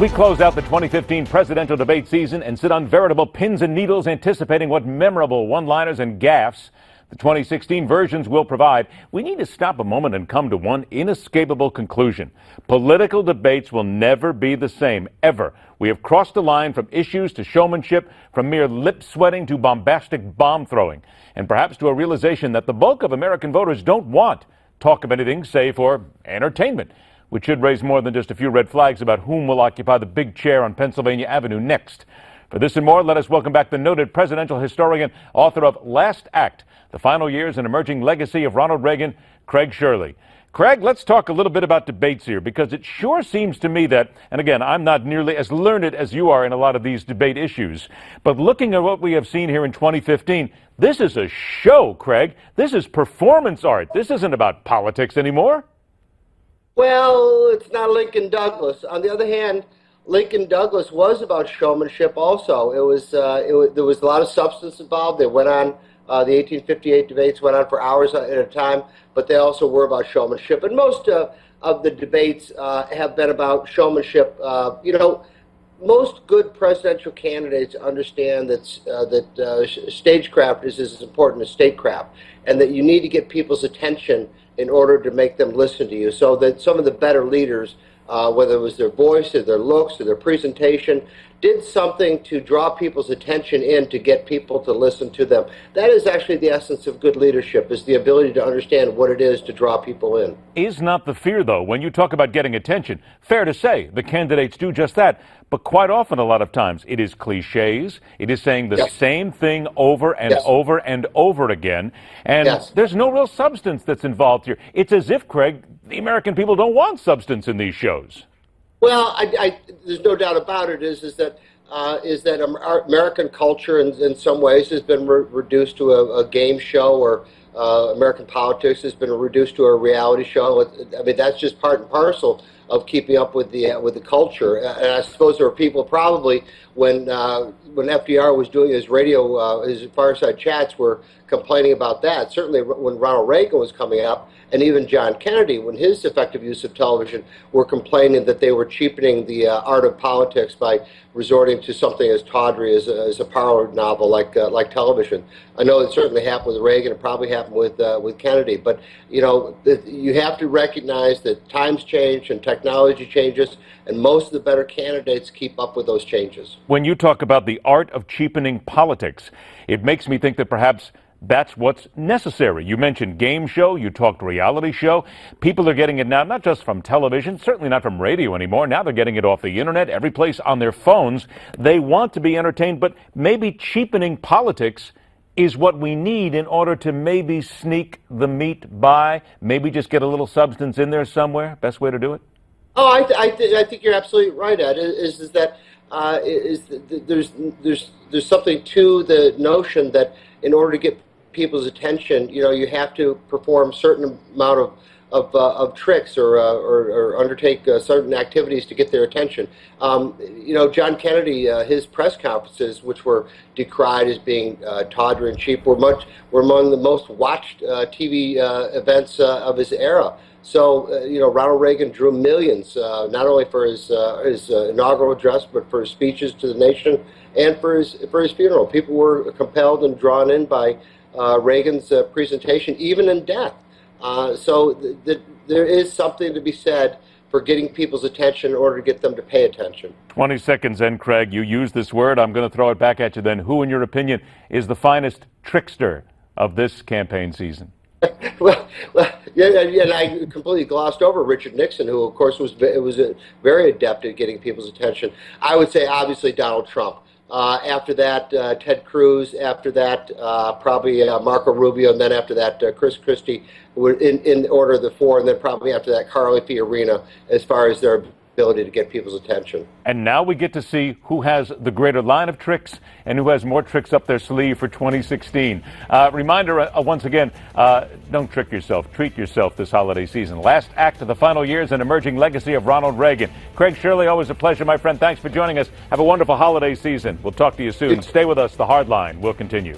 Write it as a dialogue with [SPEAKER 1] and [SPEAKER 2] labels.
[SPEAKER 1] we close out the 2015 presidential debate season and sit on veritable pins and needles anticipating what memorable one-liners and gaffes the 2016 versions will provide, we need to stop a moment and come to one inescapable conclusion. Political debates will never be the same, ever. We have crossed the line from issues to showmanship, from mere lip-sweating to bombastic bomb-throwing, and perhaps to a realization that the bulk of American voters don't want talk of anything save for entertainment, which should raise more than just a few red flags about whom will occupy the big chair on Pennsylvania Avenue next. For this and more, let us welcome back the noted presidential historian, author of Last Act, The Final Years and Emerging Legacy of Ronald Reagan, Craig Shirley. Craig, let's talk a little bit about debates here, because it sure seems to me that, and again, I'm not nearly as learned as you are in a lot of these debate issues, but looking at what we have seen here in 2015, this is a show, Craig. This is performance art. This isn't about politics anymore.
[SPEAKER 2] Well, it's not Lincoln Douglas. On the other hand, Lincoln Douglas was about showmanship also. There was a lot of substance involved. They went on, the 1858 debates went on for hours at a time, but they also were about showmanship. And most of the debates have been about showmanship. Most good presidential candidates understand that stagecraft is as important as statecraft, and that you need to get people's attention in order to make them listen to you. So that some of the better leaders, whether it was their voice or their looks or their presentation, did something to draw people's attention in to get people to listen to them. That is actually the essence of good leadership, is the ability to understand what it is to draw people in.
[SPEAKER 1] Is not the fear, though, when you talk about getting attention? Fair to say, the candidates do just that. But quite often, a lot of times, it is cliches. It is saying the same thing over and over and over again. And there's no real substance that's involved here. It's as if, Craig, the American people don't want substance in these shows.
[SPEAKER 2] Well, there's no doubt about it. Is that our American culture, in some ways, has been reduced to a game show, or American politics has been reduced to a reality show. I mean, that's just part and parcel of keeping up with the culture. And I suppose there were people probably when FDR was doing his radio, his fireside chats, were complaining about that. Certainly when Ronald Reagan was coming up, and even John Kennedy, when his effective use of television, were complaining that they were cheapening the art of politics by resorting to something as tawdry as a parlor novel like television. I know it certainly happened with Reagan. It probably happened with Kennedy. But you have to recognize that times change and technology changes, and most of the better candidates keep up with those changes.
[SPEAKER 1] When you talk about the art of cheapening politics, it makes me think that perhaps that's what's necessary. You mentioned game show, you talked reality show. People are getting it now, not just from television, certainly not from radio anymore. Now they're getting it off the internet, every place on their phones. They want to be entertained, but maybe cheapening politics is what we need in order to maybe sneak the meat by, maybe just get a little substance in there somewhere. Best way to do it?
[SPEAKER 2] Oh, I think you're absolutely right, Ed. There's something to the notion that in order to get people's attention, you have to perform a certain amount of tricks or undertake certain activities to get their attention. John Kennedy, his press conferences, which were decried as being tawdry and cheap, were among the most watched TV events of his era. So, Ronald Reagan drew millions, not only for his inaugural address, but for his speeches to the nation and for his funeral. People were compelled and drawn in by Reagan's presentation, even in death. So there is something to be said for getting people's attention in order to get them to pay attention.
[SPEAKER 1] 20 seconds then, Craig. You used this word. I'm going to throw it back at you then. Who, in your opinion, is the finest trickster of this campaign season?
[SPEAKER 2] Well, and I completely glossed over Richard Nixon, who, of course, was very adept at getting people's attention. I would say, obviously, Donald Trump. After that, Ted Cruz. After that, probably Marco Rubio. And then after that, Chris Christie, in order of the four. And then probably after that, Carly Fiorina, as far as their ability to get people's attention.
[SPEAKER 1] And now we get to see who has the greater line of tricks and who has more tricks up their sleeve for 2016. Reminder, once again, don't trick yourself. Treat yourself this holiday season. Last Act of the Final Years and Emerging Legacy of Ronald Reagan. Craig Shirley, always a pleasure, my friend. Thanks for joining us. Have a wonderful holiday season. We'll talk to you soon. Stay with us. The Hard Line will continue.